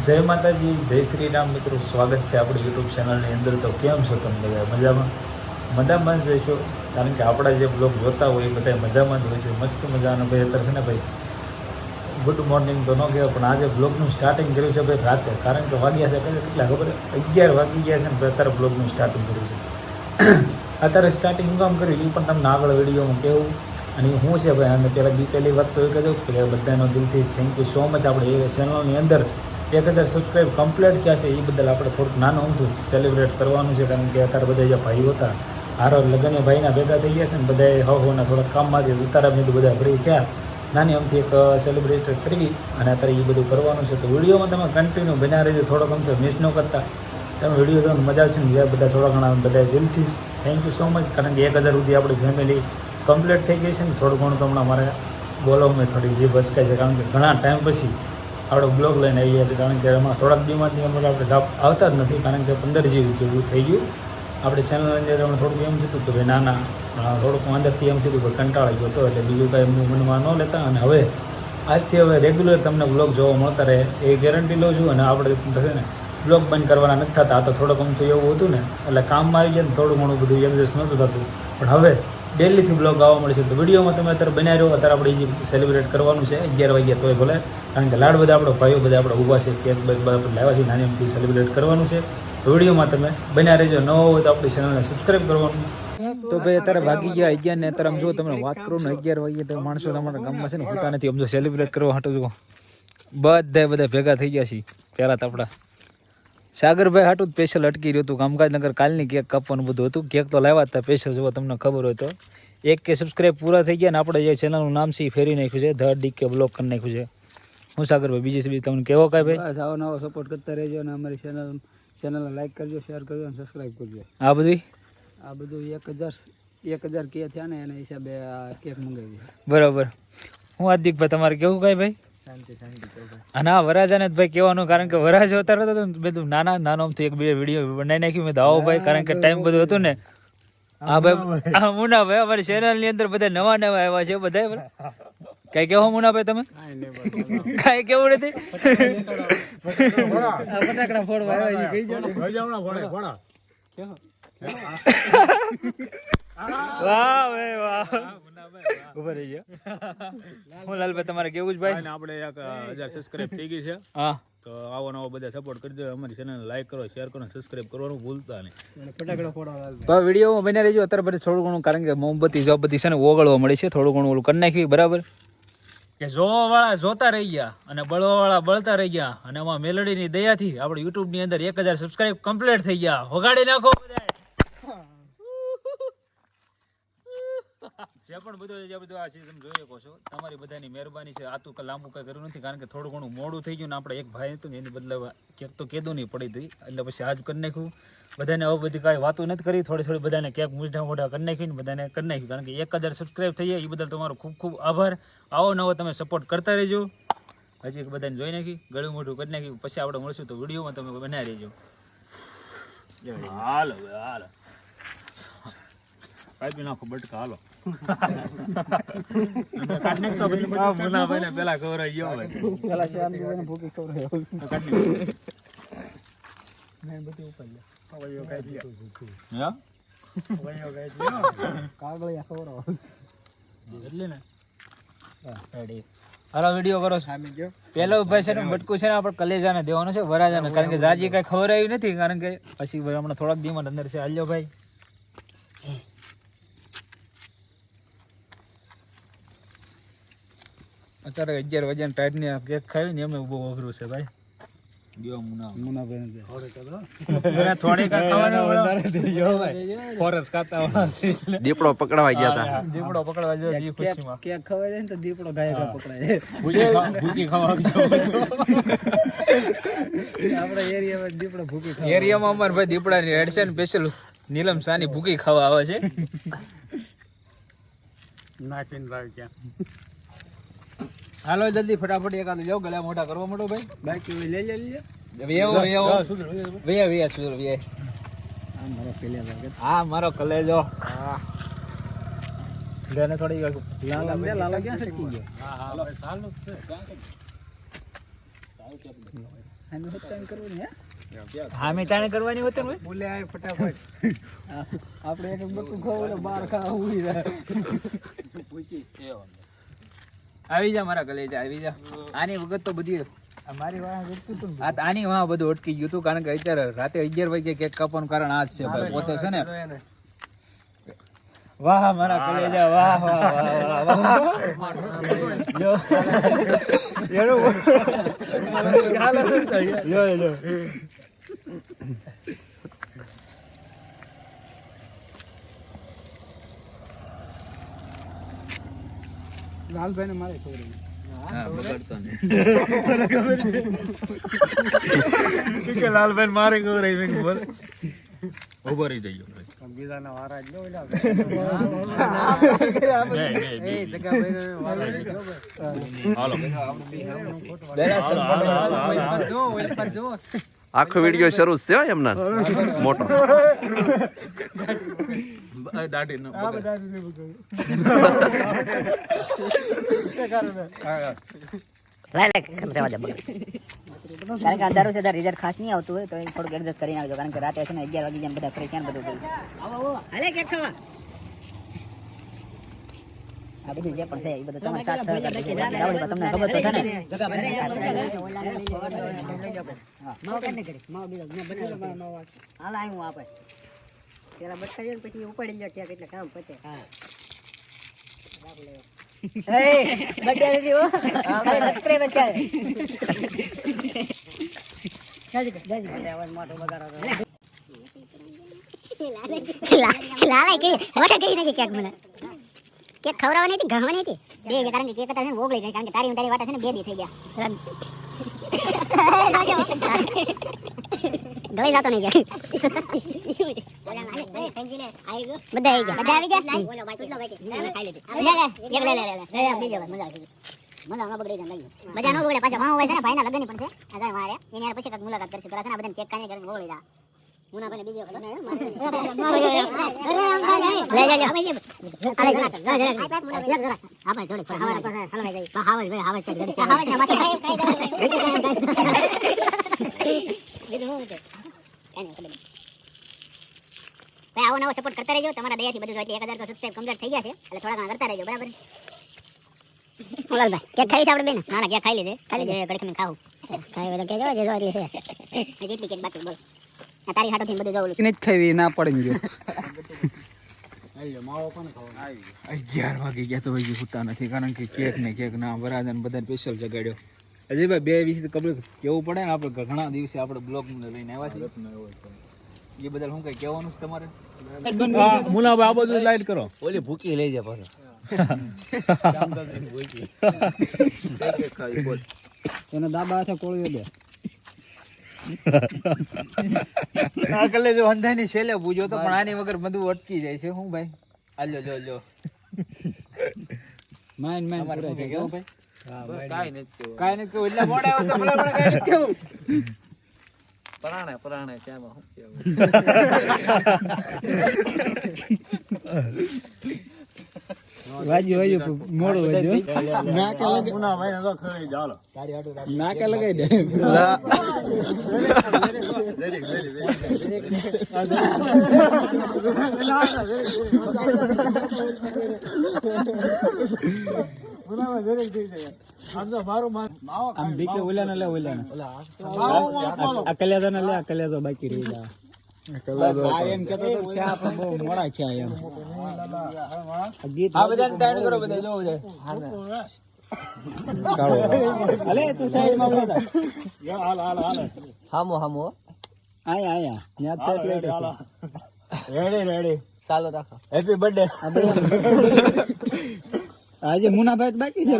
જય માતાજી, જય શ્રી રામ મિત્રો, સ્વાગત છે આપણી યુટ્યુબ ચેનલની અંદર. તો કેમ છો તમે બધા? મજામાં જ રહેશો, કારણ કે આપણા જે બ્લોગ જોતા હોય એ બધા મજામાં જ હોય છે. મસ્ત મજાનો ભાઈ અત્યારે છે ને ભાઈ, ગુડ મોર્નિંગ તો ન કહેવાય, પણ આજે બ્લોગનું સ્ટાર્ટિંગ કર્યું છે ભાઈ રાતે, કારણ કે વાગ્યા છે કેટલા ખબર, 11 વાગી ગયા છે ને ભાઈ અત્યારે બ્લોગનું સ્ટાર્ટિંગ કર્યું છે. અત્યારે સ્ટાર્ટિંગ હું કામ કર્યું એ પણ તમને આગળ વિડીયોમાં કહેવું. અને શું છે ભાઈ, અને પહેલી વાત તો એ કહી દઉં કે બધાનો દિલથી થેન્ક યુ સો મચ. આપણે એ ચેનલની અંદર 1000 સબસ્ક્રાઈબ કમ્પ્લીટ થયા છે. એ બદલ આપણે થોડુંક નાનું ઊંધું સેલિબ્રેટ કરવાનું છે, કારણ કે અત્યારે બધા જે ભાઈઓ હતા હારો લગ્ન ભાઈના ભેગા થઈ ગયા છે ને, બધાએ હોના થોડાક કામમાંથી ઉતારા મેં બધા ફ્રી થયા, નાની અમથી એક સેલિબ્રેટ કરવી અને અત્યારે એ બધું કરવાનું છે. તો વિડીયોમાં તમે કન્ટિન્યુ બન્યા રહેજો, થોડોક અમથો મિસ ન કરતા. તમે વિડીયો જોઈને મજા આવશે ને, બધા થોડા ઘણા બધા દિલથી થેન્ક યુ સો મચ, કારણ કે 1000 સુધી આપણી ફેમિલી કમ્પ્લીટ થઈ ગઈ છે ને. થોડું ઘણું તો હમણાં મારે બોલવામાં થોડી જીભ ભસકાય છે, કારણ કે ઘણા ટાઈમ પછી આપણે બ્લોગ લઈને આવી ગયા છે, કારણ કે એમાં થોડાક દિવસથી આપણે આવતા જ નથી, કારણ કે 15 જેવું થઈ ગયું. આપણે ચેનલની અંદર હમણાં થોડુંક એમ થયું કે ભાઈ નાના થોડુંક અંદરથી એમ થયું કે કંટાળી ગયો હતો, એટલે બીજું કાંઈ મનમાં ન લેતા. અને હવે આજથી હવે રેગ્યુલર તમને બ્લોગ જોવા મળતા રહે એ ગેરંટી લઉં છું. અને આપણે થશે ને બ્લોગ બંધ કરવાના નથી થતા. આ તો થોડુંક અમથું એવું હતું ને, એટલે કામમાં આવી જાય ને થોડું ઘણું બધું એડજસ્ટ નહોતું થતું, પણ હવે ડેલીથી બ્લોગ આવવા મળે છે. તો વિડીયોમાં તમે અત્યારે બનાવી રહ્યો, અત્યારે આપણે જે સેલિબ્રેટ કરવાનું છે 11 વાગ્યા તોય ભલે, કારણ કે લાડ બધા આપણો ભાઈઓ બધા આપણે ઊભા છે, કેક બેક બધા આપણે લાવ્યા છે, નાની અમથી સેલિબ્રેટ કરવાનું છે. તો વિડીયોમાં તમે બન્યા રહેજો. ન હોય તો આપણી ચેનલને સબસ્ક્રાઈબ કરવાનું. તો ભાઈ અત્યારે ભાગી ગયા 11 ને અત્યારે આમ જો તમને વાત કરું ને, 11 વાગ્યે તો માણસો તમારા ગામમાં છે ને હોતા નથી. આમ જો સેલિબ્રેટ કરવા હાટું જો બધા ભેગા થઈ ગયા છે. પહેલાં તો આપણા સાગરભાઈ હાટું સ્પેશિયલ અટકી રહ્યું હતું કામકાજ, નગર કાલની કેક કાપવાનું બધું હતું. કેક તો લાવ્યા હતા સ્પેશિયલ, જો તમને ખબર હોય તો 1K સબસ્ક્રાઈબ પૂરા થઈ ગયા ને આપણે જે ચેનલનું નામ છે એ ફેરી નાખ્યું છે, ધ DK બ્લોગ કરી નાખ્યું છે. હું સાગરભાઈ બીજી તમને કેવો કાંઈ ભાઈ? આવો નવો સપોર્ટ કરતા રહેજો અને અમારી ચેનલને લાઈક કરજો, શેર કરજો અને સબસ્ક્રાઈબ કરજો. આ બધું 1000 કે થયા ને એના હિસાબે આ કેક મંગાવી. બરાબર. હું હાર્દિકભાઈ તમારે કેવું કાંઈ ભાઈ? અને આ વરાજાને ભાઈ કહેવાનું, કારણ કે વરાજ અત્યારે તો બધું નાનો એક બે વિડીયો બનાવી નાખ્યું. મેં તો આવો ભાઈ, કારણ કે ટાઈમ બધું હતું ને. હા ભાઈ, આ મુનાભાઈ અમારી ચેનલની અંદર બધા નવા આવ્યા છે બધા. કઈ કેવો મુનાભાઈ તમે? કઈ કેવું નથી. ફટાકડા ફોડવા આવ્યા છે, વાહ ભાઈ વાહ. ઉભા રહી ગયો. હું લાલભાઈ તમારે કેવું જ ભાઈ? આપણે 1000 સબસ્ક્રાઇબ થઈ ગઈ છે. હા, તો આવો નવો બધા સપોર્ટ કરજો. અમારી ચેનલ લાઈક કરો, શેર કરો, સબસ્ક્રાઇબ કરવાનું ભૂલતા નહીં. ફટાકડા ફોડવા તો વિડીયોમાં બન્યા રહેજો. અત્યારે બધું થોડું ઘણું, કારણ કે મોમબત્તી જોબત્તી છે ને ઓગળવા મળી છે, થોડું ઘણું ઓલું કરી નાખ્યું. બરાબર કે જોવાવાળા જોતા રહી ગયા અને બળવાવાળા બળતા રહી ગયા, અને એમાં મેલડીની દયાથી આપણે યુટ્યુબની અંદર 1000 સબસ્ક્રાઇબ કમ્પ્લીટ થઈ ગયા. વગાડી નાખો બધા જે પણ બધું આ સિઝન જોઈ શકો છો. તમારી બધાની મહેરબાની છે. આ તો લાંબુ કંઈ કર્યું નથી, કારણ કે થોડું ઘણું મોડું થઈ ગયું ને. આપણે એક ભાઈ હતું ને એની બદલે કેક તો કેદું નહીં પડી હતી, એટલે પછી આજ કરી નાખ્યું. બધાને હવે બધી કાંઈ વાતો નથી કરી, થોડી બધાને કેક મોઢા કરી નાખ્યું ને બધાને કરી નાખ્યું, કારણ કે 1000 સબસ્ક્રાઈબ થઈ જાય એ બદલ તમારો ખૂબ ખૂબ આભાર. આવો નવો તમે સપોર્ટ કરતા રહેજો. હજી બધાને જોઈ નાખી, ગળું મોઢું કરી નાખ્યું. પછી આપણે મળશું તો વિડીયોમાં તમે બનાવી રહેજો. હાલો હાલો, પાઇપી નાખો બટકા, હાલો. મુનાભાઈને પેલા ખવડાવી ગયો એટલે ને હાલો વિડીયો કરો છો. પેલો ભાઈ છે ને બટકું છે ને આપણે કલેજાને દેવાનું છે, વરાજાને, કારણ કે જાજી કઈ ખબર આવી નથી, કારણ કે પછી ભાઈ હમણાં થોડાક દિવસ અંદર છે. હાલ્યો ભાઈ. અત્યારે 11 વાગ્યાની ટાઈટની કેક ખાવી ને એમને બહુ અઘરું છે ભાઈ. દીપડો પકડવા ગયા હતા. દીપડો પકડવા ગયો ખુશીમાં. કેક ખવાય જાય ને તો દીપડો ગાય પકડાય. ભૂકી ખાવા આપણા એરિયામાં દીપડો ભૂકી ખાવા. એરિયામાં અમારે ભાઈ દીપડાની હેડ છે ને સ્પેશિયલ નીલમ સાની ભૂકી ખાવા આવે છે. નાખીને ભાઈ ક્યાં હાલો જલ્દી ફટાફટ એકાદ જાઓ, ગળા મોટા કરવા માંડો ભાઈ. બાકી લઈ લે હા મારો કલેજો. થોડી લાલા ક્યાં સટકી ગયો? હા હા, સારું છે. આનું સત્તાન કરવું ને હા મેં તાણે કરવાની હોતી ને બોલે આય ફટાફટ આપણે એક બટું ખાવું બાર ખાવું આવી જા મારા કલેજા આવી જા. આની વખત તો બધી અમારી વાહ વ્યક્તિ તું આની વાહ બધું અટકી ગયું હતું કારણ કે અત્યારે રાતે 11 વાગે કેક કાપવાનું કારણ આ જ છે ભાઈ. પોતે છે ને વાહ મારા કલેજા વાહ વાહ વાહ વાહ લો લો લો લાલભાઈ ને મારે ખબર હા બગડતો ને કે લાલભાઈ મારે ખબર આવી મેં બોલ ઉભો રહી જજો બીજાના વારા જ લો એ જગાભાઈ વારા હાલો જો આખો વિડીયો શરૂ છે હો એમના મોટો દાઢી નો કારણ કે અંધારું છે રિઝલ્ટ ખાસ નહીં આવતું હોય તો થોડુંક એડજસ્ટ કરીને આવજો કારણ કે રાતે છે ને 11 વાગી જાય બધા ફરી ક્યાં બધું કર્યું હાલે કેક ખાવા આ બધું જે પણ છે એ બધું તમારે સાથ સહકાર કરજો. બાકી દાવડીમાં તમને ખબર તો છે ને માવ કાઢને કરી માવ બીજો મેં બનાવ્યો માવ હાલ આવ્યું આપે પેલા બટકાઈ ને પછી ઉપાડી લ્યો ક્યાંક એટલે કામ પતે હા એ બટે આવી હો ખાલી સબસ્ક્રાઇબ છે જાજી આવાજ મોટો બગાડો લાલા કે મોટા કહી નાખી ક્યાંક મને કેક ખવડાવવાની હતી ઘણવાની હતી બે જે કારણ કે કેક હતા ને ઓગળી ગઈ કારણ કે તારી તારી વાટા છે ને બે દી થઈ ગયા ગળી જાતો નહીં ગયા બધા આવી ગયા ખાઈ લીધી બીજો મજા આવી મજા ન બગડે મજા ન બગડે પાછા હોય છે ને ભાઈના લગ્ન પણ છે આ મારે એની પછી કાંઈક મુલાકાત કરશું પેલા છે ને બધાને કેક કાઢી કરીને ઓગળી જા મુના ભાઈને બીજો લઈ આવો નવો સપોર્ટ કરતા રહેજો તમારા દયાથી બધું 1000 તો સબસ્ક્રાઇબ કમ્પ્લીટ થઈ ગયા છે એટલે થોડા ઘણા કરતા રહેજો બરાબર મોલાલભાઈ કેક ખાઈ છે આપણે બેન ના કેક ખાઈ લીધે ઘડી ખમીને ખાવું ખાઈ બધા કેજો જે જોરી છે જેટલી કેક બાકી બોલ આ તારી હાટોથી બધું જોવું ને જ ખાવી ના પડી ગયો 11 વાગી ગયા તો હજી હોતા નથી કારણ કે કેક ના વરાદન બધા સ્પેશિયલ જગાડ્યો અજયભાઈ બે વિશે કમ્પ્લીટ કેવું પડે ને આપણે ઘણા દિવસે આપણે બ્લોગ લઈને આવ્યા છે એ બદલ હું કઈ કહેવાનું છે તમારે મુલાભાઈ આ બધું લાઈટ કરો ઓલી ભૂકી લઈ જા પાછો એનો દાબા હાથે કોળિયો દે આ કલે જો અંધાની છેલે પૂજો તો પણ આની વગર બધું અટકી જાય છે હું ભાઈ આલ્યો જો માઈન પૂરા છે કેવું ભાઈ કાઈ નથી કાઈ નથી કેવું એટલે મોડા આવે તો હમણાં કાઈ નથી કેવું પરાણે ચામાં હું કેવું વાજી મોડું વાજ્યો નાકે લગાઈ દે આમ બીકે ઓલા લે આ કલ્યાજો લે આ કલ્યાજો બાકી રહી જા એમ કેતો તો ક્યાં પણ બહુ મોડા છે એમ ગીત આ બધાને ટાઈમ કરો બધા જો બધા અલે તું સાઈડ માં બોલા હામો આયા ન્યા ફેસ લાઈટ રેડી ચાલો રાખો હેપી બર્થડે આજે મુનાભાઈ બાકી છે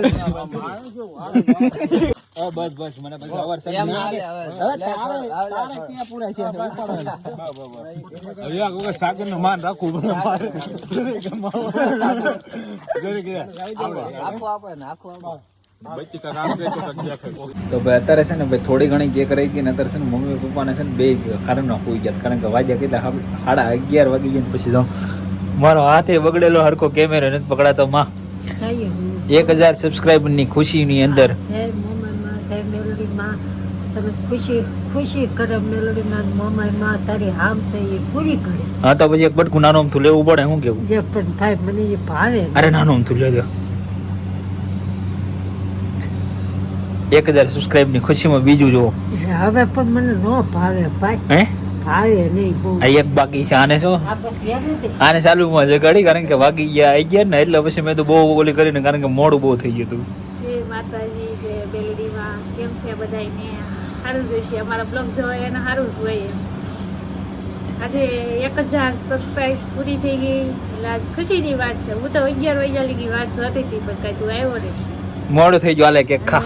બસ મને પછી અવાર હવે ક્યાં પૂરા છે હવે આ સાગર નું માન રાખવું પડે મારે તો ભાઈ અત્યારે છે ને ભાઈ થોડી ઘણી કેક રહી ગઈ ને અત્યારે છે ને મમ્મી પપ્પાને છે ને બે કારણ હોઈ ગયા કારણ કે વાગ્યા કીધા 11:30 વાગી ગયા પછી તો મારો હાથે બગડેલો હરખો કેમેરો નથી પકડાતો માં 1000 સબસ્ક્રાઇબર ની ખુશી ની અંદર તને ખુશી ખુશી કરે મેલડી ના મમાઈ માં તારી હામ છે એ પૂરી કરે. હા તો પછી એક બટકું નાનું અમથું લેવું પડે, શું કેવું? જે પણ થાય મને એ ભાવે. અરે નાનું અમથું લેજો. 1000 સબસ્ક્રાઇબ ની ખુશીમાં બીજું જોવો. હવે પણ મને ન ભાવે ભાઈ, હે ભાવે નહીં બહુ. આ એક બાકી છે, આને શું આ બસ યાદ નથી. આને ચાલુમાં છે ઘડી, કારણ કે વાગી ગયા આવી ગયા ને એટલે પછી મેં તો બહુ ઓલી કરીને, કારણ કે મોડું બહુ થઈ ગયું હતું. જય માતાજી, જય બેલડીમાં. કેમ છે બધાયને? સારું જ હશે. અમારા બ્લોગ જોવાય એને સારું જ હોય એમ. આજે 1000 સબસ્ક્રાઇબ પૂરી થઈ ગઈ એટલે આજ ખુશીની વાત છે. હું તો 11 વાગ્યા લગી વાત જોતી હતી પણ કાંઈ તું આવ્યો નહીં. મોડું થઈ ગયું, હાલે કેક ખા.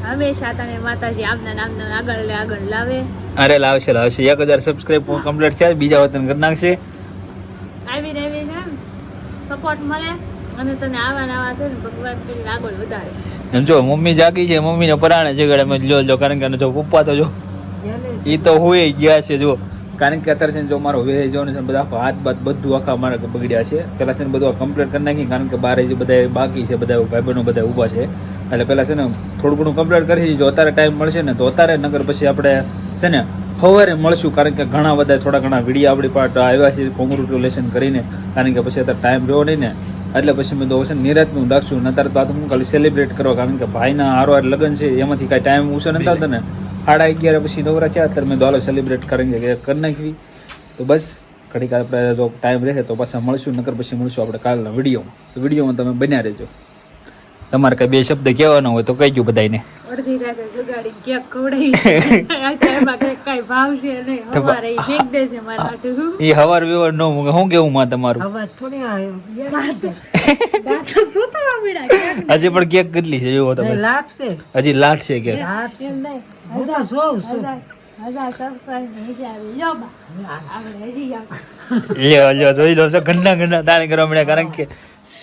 અને હંમેશા તને માતાજી આમના નામના આગળ ને આગળ લાવે. અરે લાવશે 1000 સબસ્ક્રાઇબ કમ્પ્લીટ છે, બીજા વતન કરી નાખશે. આવીને સપોર્ટ મળે અને તને આવા નવા છે ને ભગવાન કરીને આગળ વધારે. એમ જો મમ્મી જાગી છે, મમ્મીને પરાણે જગાડે મેં લો કારણ કે જો પપ્પા તો જો એ તો હોય ગયા છે જો, કારણ કે અત્યારે છે ને જો મારો વેજ જો ને બધા હાથ બાત બધું આખા મારા બગડ્યા છે. પેલા છે ને બધું કમ્પ્લીટ કરી નાખી, કારણ કે બારે જે બધા બાકી છે બધા ભાઈબંધો બધા ઊભા છે એટલે પેલા છે ને થોડું ઘણું કમ્પ્લીટ કરી. જો અત્યારે ટાઈમ મળશે ને તો અત્યારે નગર પછી આપણે છે ને સવારે મળશું, કારણ કે ઘણા બધા થોડા ઘણા વિડીયો આપણી પાસે આવ્યા છે કોંગ્રેચ્યુલેશન કરીને, કારણ કે પછી અત્યારે ટાઈમ રહ્યો નહીં ને એટલે પછી મેં તો છે નિરાતનું રાખશું. ને અત્યારે તો આ તો હું ખાલી સેલિબ્રેટ કરવા, કારણ કે ભાઈના હારો લગ્ન છે એમાંથી કાંઈ ટાઈમ ઓછો નથી આવતો ને. 11:30 પછી નવરા છે અત્યારે મેં તો હાલો સેલિબ્રેટ કરીને કરી નાખવી. તો બસ ઘડીક આપણે જો ટાઈમ રહે તો પાછા મળશું, નકર પછી મળશું આપણે કાલના વિડીયોમાં. તો વિડીયોમાં તમે બન્યા રહેજો. તમારે કઈ બે શબ્દ કહેવાનો હોય તો કહીજો બધાને. અડધી રાતે જગાડી કેક ખવડાવી એમાં કઈ ભાવ છે નહીં. હવારે ઈ ફેંક દે છે મારા હાટું. એ હવાર વ્યવહાર ન મૂકે. શું કેવું માં તમારું? અવાજ થોડી આવ્યો. દાંત સૂતવા મળ્યા. હજી પણ કેક કેટલી છે જોવો તમે? લાગશે હજી લાટ છે કેક. લાગશે. એમ નહીં. હું તો જોઉં છું. 1000 સબસ્ક્રાઇબ ની હિસાબે લો બા. આપણે હજી આમ લ્યો જોઈ લો છો, ઘરના દાણે કરવા મળ્યા, કારણ કે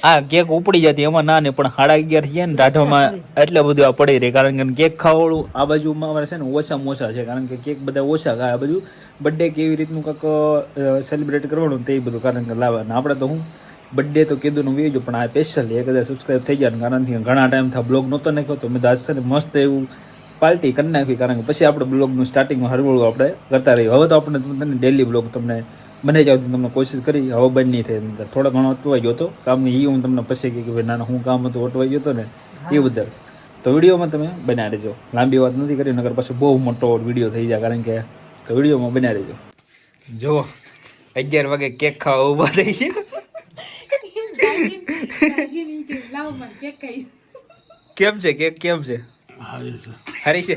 આ કેક ઉપડી જતી એમાં ના ને પણ 11:30 થયા ને ઢાઢોમાં એટલે બધું આ પડી રહી, કારણ કે કેક ખાવાળું આ બાજુમાં અમારે છે ને ઓછામાં ઓછા છે, કારણ કે કેક બધા ઓછા ખાય. આ બાજુ બર્થડે કેવી રીતનું કાંક સેલિબ્રેટ કરવાનું તે બધું કારણ કે લાવવાનું. આપણે તો હું બર્થડે તો કીધું નું વેજો, પણ આ સ્પેશિયલ 1000 સબસ્ક્રાઇબ થઈ ગયા, કારણ કે ઘણા ટાઈમ થા બ્લોગ નહોતો નાખ્યો તો મેં આજ છે ને મસ્ત એવું પાર્ટી કરી નાખી, કારણ કે પછી આપણે બ્લોગનું સ્ટાર્ટિંગમાં હરવળું આપણે કરતા રહીએ. હવે તો આપણે તમને ડેલી બ્લોગ તમને બને જાવ તમને કોશિશ કરી, હવે બંધ નહીં થાય. થોડા ઘણો અટવાઈ ગયો હતો કામ, એ હું તમને પછી કહી કે ભાઈ નાના હું કામ હતું અટવાઈ ગયો હતો ને એ બધા. તો વિડીયોમાં તમે બન્યા રહેજો. લાંબી વાત નથી કરી, નગર પાછું બહુ મોટો વિડીયો થઈ જાય, કારણ કે તો વિડીયોમાં બન્યા રહેજો. જો 11 વાગે કેક ખાવા ઊભા થઈ ગયા. કેમ છે કેક? કેમ છે? હારી છે.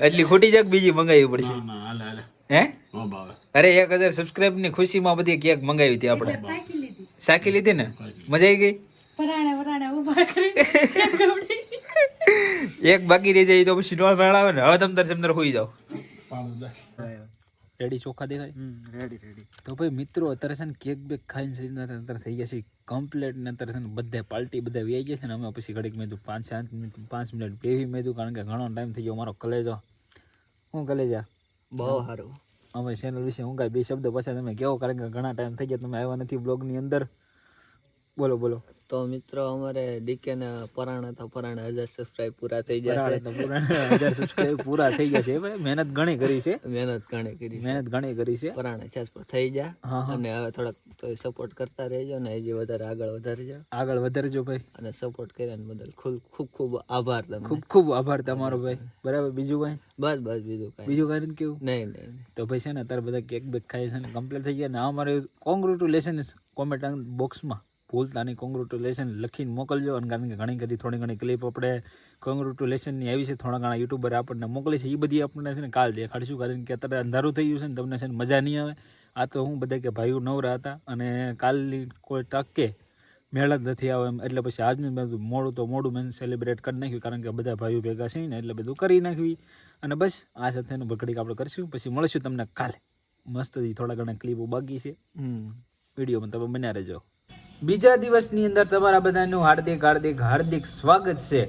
એટલી ખોટી જાય બીજી મંગાવી પડશે. હે અરે 1000 સબસ્ક્રાઇબ ની ખુશીમાં બધી કેક મંગાવી હતી આપણે. સાકી લીધી ને? મજા આવી ગઈ? એક બાકી રહી જાય તો પછી નો મેળ આવે ને. હવે તમે હોઈ જાઓ. રેડી ચોખા દેખાય? રેડી. તો ભાઈ મિત્રો અત્યારે છે ને કેક બેક ખાઈને અત્યારે થઈ ગયા છે કમ્પ્લીટ ને અત્યારે છે ને બધા પાર્ટી બધા વી ગયા છે ને. અમે પછી ઘડીક મેં 5 મિનિટ બેવી મેં કારણ કે ઘણો ટાઈમ થઈ ગયો. મારો કલેજો હું કલેજા બહુ સારું. અમે ચેનલ વિશે હું કાંઈ બે શબ્દ પછી તમે કહો, કારણ કે ઘણા ટાઈમ થઈ ગયા તમે આવ્યા નથી બ્લોગની અંદર. બોલો. તો મિત્રો અમારે ડીકે ને પરાણે 1000 સબસ્ક્રાઇબ પૂરા થઈ જશે. 1000 સબસ્ક્રાઇબ પૂરા થઈ ગયા છે ભાઈ. મહેનત ઘણી કરી છે. પરાણે છે પર થઈ જાય. અને હવે થોડાક તો સપોર્ટ કરતા રહેજો ને હજી વધારે આગળ વધારજો ભાઈ. અને સપોર્ટ કર્યા બદલ ખૂબ આભાર. ખૂબ આભાર તમારો ભાઈ. બરાબર. બીજું ભાઈ? બસ બીજું કાંઈ નથી કેવું? નહીં. તો ભાઈ છે ને અત્યારે બધા કેક બેક ખાય છે ને કમ્પ્લીટ થઈ ગયા ને. અમારે કોંગ્રેચ્યુલેશન કોમેન્ટ બોક્સમાં ભૂલતા નહીં કોંગ્રેચ્યુલેશન લખીને મોકલજો. અને કારણ કે થોડી ઘણી ક્લિપ આપણે કોંગ્રેચ્યુલેશનની આવી છે, થોડા ઘણા યુટ્યુબરે આપણને મોકલી છે, એ બધી આપણને છે ને કાલ દેખાડીશું, કારણ કે અત્યારે અંધારું થઈ ગયું છે ને તમને છે ને મજા નહીં આવે. આ તો હું બધા કે ભાઈઓ નવરા હતા અને કાલની કોઈ ટકે મેળ જ નથી આવે એમ, એટલે પછી આજનું બધું મોડું મેં સેલિબ્રેટ કરી નાખ્યું, કારણ કે બધા ભાઈઓ ભેગા છે ને એટલે બધું કરી નાખ્યું. અને બસ આ સાથે ઘડીક આપણે કરીશું, પછી મળીશું તમને કાલે. મસ્ત થોડા ઘણા ક્લિપો બાકી છે વિડીયોમાં, તમે બન્યા રહેજો. બીજા દિવસની અંદર તમારા બધાનું હાર્દિક સ્વાગત છે.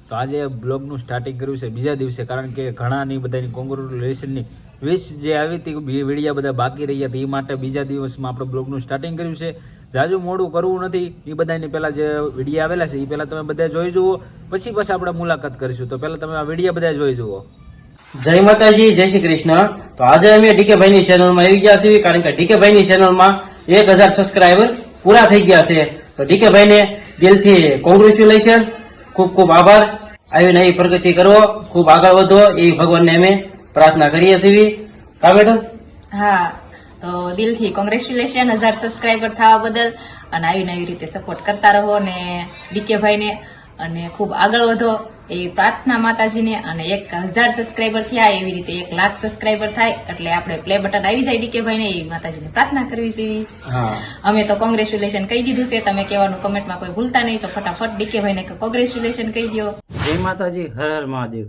તો આજે બ્લોગનું સ્ટાર્ટિંગ કર્યું છે બીજા દિવસે, કારણ કે ઘણાની બધાની કોંગ્રેચ્યુલેશનની વિશ જે આવી હતી વિડીયા બધા બાકી રહ્યા હતા, એ માટે બીજા દિવસમાં આપણે બ્લોગનું સ્ટાર્ટિંગ કર્યું છે. જાજુ મોડું કરવું નથી. એ બધાની પહેલાં જે વિડીયો આવેલા છે એ પહેલાં તમે બધા જોઈ જુઓ, પછી આપણે મુલાકાત કરીશું. તો પહેલાં તમે આ વિડીયો બધા જોઈ જુઓ. જય માતાજી, જય શ્રી કૃષ્ણ. તો આજે અમે ડીકે ભાઈની ચેનલમાં આવી ગયા છીએ, કારણ કે ડીકે ભાઈની ચેનલમાં 1000 સબસ્ક્રાઈબર પૂરા થઈ ગયા છે. તો ડીકે ભાઈને દિલથી કોંગ્રેચ્યુલેશન, ખૂબ ખૂબ આભાર. આવી નવી પ્રગતિ કરો, ખૂબ આગળ વધો એવી ભગવાનને અમે પ્રાર્થના કરીએ છીએ. હા મેડમ? હા, તો દિલથી કોંગ્રેચ્યુલેશન 1000 સબસ્ક્રાઈબર થવા બદલ, અને આવી નવી રીતે સપોર્ટ કરતા રહો ને ડીકે ભાઈને, અને ખૂબ આગળ વધો એવી પ્રાર્થના માતાજીને. અને 1000 સબસ્ક્રાઈબર થયા એવી રીતે 1 લાખ સબસ્ક્રાઈબર થાય એટલે આપણે પ્લે બટન આવી જાય ડીકે ભાઈને એવી માતાજીને પ્રાર્થના કરવી છે. અમે તો કોંગ્રેચ્યુલેશન કહી દીધું છે, તમે કહેવાનું કમેન્ટમાં કોઈ ભૂલતા નહીં, તો ફટાફટ ડીકે ભાઈને કોંગ્રેચ્યુલેશન કહી દો. જય માતાજી, હર હર મહાદેવ.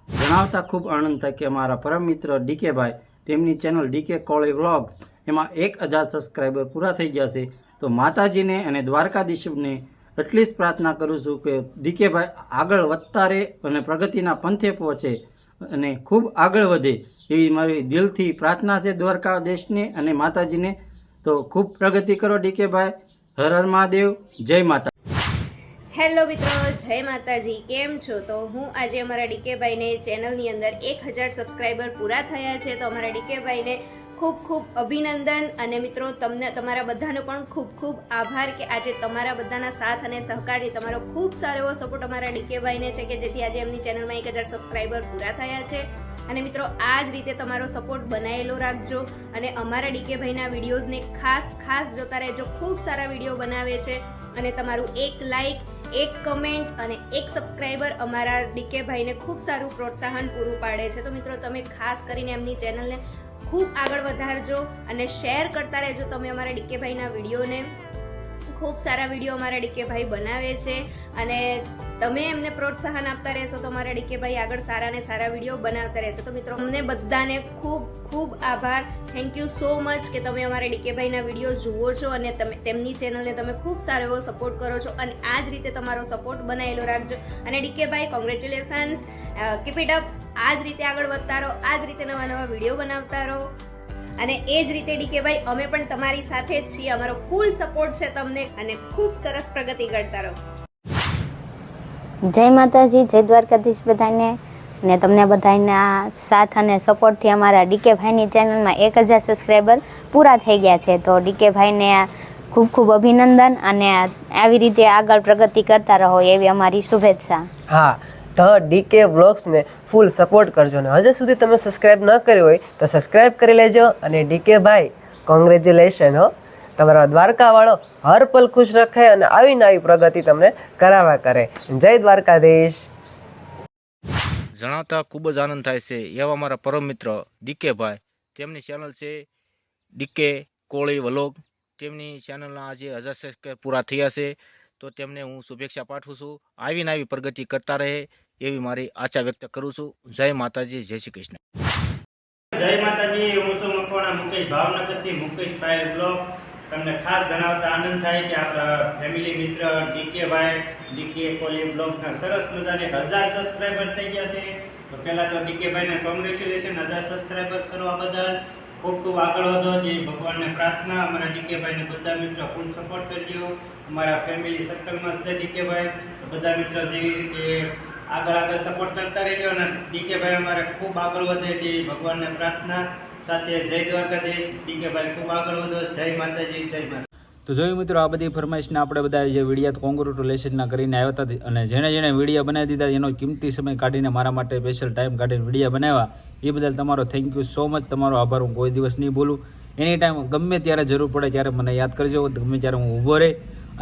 જણાવતા ખૂબ આનંદ થાય કે અમારા પરમ મિત્ર ડીકે ભાઈ, તેમની ચેનલ ડીકે કોળી વ્લોગ્સ, એમાં 1000 સબસ્ક્રાઈબર પૂરા થઈ ગયા છે. તો માતાજીને અને દ્વારકાધીશને એટલી જ પ્રાર્થના કરું છું કે ડીકે ભાઈ આગળ વધતા રહે અને પ્રગતિના પંથે પહોંચે અને ખૂબ આગળ વધે એવી મારી દિલથી પ્રાર્થના છે દ્વારકાધીશને અને માતાજીને. તો ખૂબ પ્રગતિ કરો ડીકે ભાઈ. હર હર મહાદેવ, જય માતા. હેલો મિત્રો, જય માતાજી. કેમ છો? તો હું આજે અમારા ડીકેભાઈને ચેનલની અંદર 1000 સબસ્ક્રાઈબર પૂરા થયા છે, તો અમારા ડીકેભાઈને ખૂબ ખૂબ અભિનંદન. અને મિત્રો, તમને તમારા બધાનો પણ ખૂબ ખૂબ આભાર કે આજે તમારા બધાના સાથ અને સહકારથી તમારો ખૂબ સારો એવો સપોર્ટ અમારા ડીકેભાઈને છે કે જેથી આજે એમની ચેનલમાં 1000 સબસ્ક્રાઈબર પૂરા થયા છે. અને મિત્રો, આ જ રીતે તમારો સપોર્ટ બનાવેલો રાખજો અને અમારા ડીકેભાઈના વિડીયોઝને ખાસ જોતા રહેજો. ખૂબ સારા વિડીયો બનાવે છે અને તમારું 1 લાઈક, 1 કમેન્ટ અને 1 સબસ્ક્રાઈબર અમારા ડીકેભાઈને ખૂબ સારું પ્રોત્સાહન પૂરું પાડે છે. તો મિત્રો, તમે ખાસ કરીને એમની ચેનલને ખૂબ આગળ વધારજો અને શેર કરતા રહેજો તમે અમારા ડીકેભાઈના વિડીયોને. ખૂબ સારા વિડીયો અમારા ડીકેભાઈ બનાવે છે અને તમે એમને પ્રોત્સાહન આપતા રહેશો તો અમારા ડીકેભાઈ આગળ સારા ને સારા વિડીયો બનાવતા રહેશે. તો મિત્રો, અમને બધાને ખૂબ ખૂબ આભાર. થેન્ક યુ સો મચ કે તમે અમારા ડીકેભાઈના વિડીયો જુઓ છો અને તમે તેમની ચેનલને તમે ખૂબ સારો એવો સપોર્ટ કરો છો અને આ જ રીતે તમારો સપોર્ટ બનાવેલો રાખજો. અને ડીકેભાઈ, કોંગ્રેચ્યુલેશન્સ, કીપ ઇટ અપ. આ જ રીતે આગળ વધતા રહો, આ જ રીતે નવા નવા વિડીયો બનાવતા રહો. અને એ જ રીતે ડીકેભાઈ, અમે પણ તમારી સાથે જ છીએ, અમારો ફૂલ સપોર્ટ છે તમને અને ખૂબ સરસ પ્રગતિ કરતા રહો. જય માતાજી, જય દ્વારકાધીશ બધાને. ને તમને બધાના સાથ અને સપોર્ટથી અમારા ડીકે ભાઈની ચેનલમાં 1000 સબસ્ક્રાઈબર પૂરા થઈ ગયા છે. તો ડીકે ભાઈને ખૂબ ખૂબ અભિનંદન અને આવી રીતે આગળ પ્રગતિ કરતા રહો એવી અમારી શુભેચ્છા. હા, તો ડીકે વ્લોગ્સને ફૂલ સપોર્ટ કરજો ને હજુ સુધી તમે સબસ્ક્રાઈબ ન કર્યો હોય તો સબસ્ક્રાઈબ કરી લેજો. અને ડીકે ભાઈ, કોંગ્રેચ્યુલેશન હો. તમારા દ્વારકાવાળો હર પલ ખુશ રખે અને આવી નવી પ્રગતિ તમને કરાવવા કરે. જય દ્વારકાધીશ. જણાવતા ખૂબ જ આનંદ થાય છે એવા મારા પરમ મિત્ર ડીકે ભાઈ, તેમની ચેનલ છે ડીકે કોળી વ્લોગ. તેમની ચેનલના આજે 1000 સબસ્ક્રાઈબર પૂરા થયા છે, તો તેમને હું શુભેચ્છા પાઠવું છું. આવીને આવી પ્રગતિ કરતા રહે એવી મારી આશા વ્યક્ત કરું છું. જય માતાજી, જય શ્રી કૃષ્ણ. જય માતાજી, હું છું મકવાણા મુકેશ, ભાવનગરથી મુકેશ પાયલ બ્લોગ. તમને ખાસ જણાવતા આનંદ થાય કે આપણા ફેમિલી મિત્ર ડીકે ભાઈ, ડીકે કોલી બ્લોગના સરસ મજાને 1000 સબસ્ક્રાઈબર થઈ ગયા છે. તો પહેલાં તો ડીકે ભાઈને કોંગ્રેચ્યુલેશન 1000 સબસ્ક્રાઈબર કરવા બદલ. ખૂબ ખૂબ આગળ વધો જે ભગવાનને પ્રાર્થના. અમારા ડીકે ભાઈને બધા મિત્રો ફૂલ સપોર્ટ કરજો. અમારા ફેમિલી સર્કલમાં છે ડીકે ભાઈ, તો બધા મિત્રો જેવી રીતે આગળ સપોર્ટ કરતા રહેજો અને ડીકે ભાઈ અમારે ખૂબ આગળ વધે તેવી ભગવાનને પ્રાર્થના સાથે. જય દ્વારકાધીશ. ડીકે ભાઈ ખૂબ આગળ વધો. જય માતાજી, જય માતા. તો જોયું મિત્રો, આ બધી ફરમાઈશને આપણે બધા જે વિડીયો કોંગ્રેચ્યુલેશનના કરીને આવ્યા હતા અને જેણે વિડીયો બનાવી દીધા એનો કિંમતી સમય કાઢીને મારા માટે સ્પેશિયલ ટાઈમ કાઢીને વિડીયો બનાવ્યા એ બદલ તમારો થેન્ક યુ સો મચ. તમારો આભાર હું કોઈ દિવસ નહીં ભૂલું. એની ટાઈમ ગમે ત્યારે જરૂર પડે ત્યારે મને યાદ કરજો, ગમે ત્યારે હું ઊભો રહે.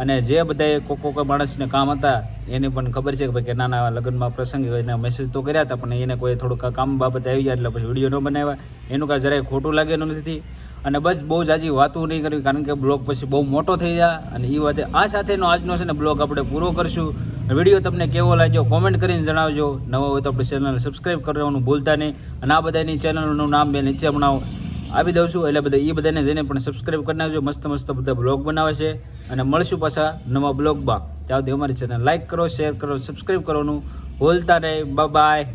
અને જે બધાએ કોઈ માણસને કામ હતા એને પણ ખબર છે કે ભાઈ કે નાના લગ્નમાં પ્રસંગ એને મેસેજ તો કર્યા હતા પણ એને કોઈ થોડુંક કામ બાબતે આવી જાય એટલે પછી વિડીયો ન બનાવ્યા. એનું કાંઈ જરાય ખોટું લાગેલું નથી. અને બસ બહુ જાજી વાતો નહીં કરવી કારણ કે બ્લોગ પછી બહુ મોટો થઈ જાય. અને એ વાતે આ સાથેનો આજનો છે ને બ્લોગ આપણે પૂરો કરશું. વિડીયો તમને કેવો લાગ્યો કોમેન્ટ કરીને જણાવજો. નવા હોય તો આપણે ચેનલ સબસ્ક્રાઈબ કરવાનું ભૂલતા નહીં. અને આ બધાની ચેનલનું નામ મેં નીચે હમણાં આપી દઉં છું, એટલે બધા એ બધાને જઈને પણ સબસ્ક્રાઈબ કરી નાખજો. મસ્ત મસ્ત બધા બ્લોગ બનાવે છે અને મળશું પાછા નવા બ્લોગમાં. ત્યાં સુધી અમારી ચેનલ લાઈક કરો, શેર કરો, સબસ્ક્રાઈબ કરવાનું ભૂલતા નહીં. બાય.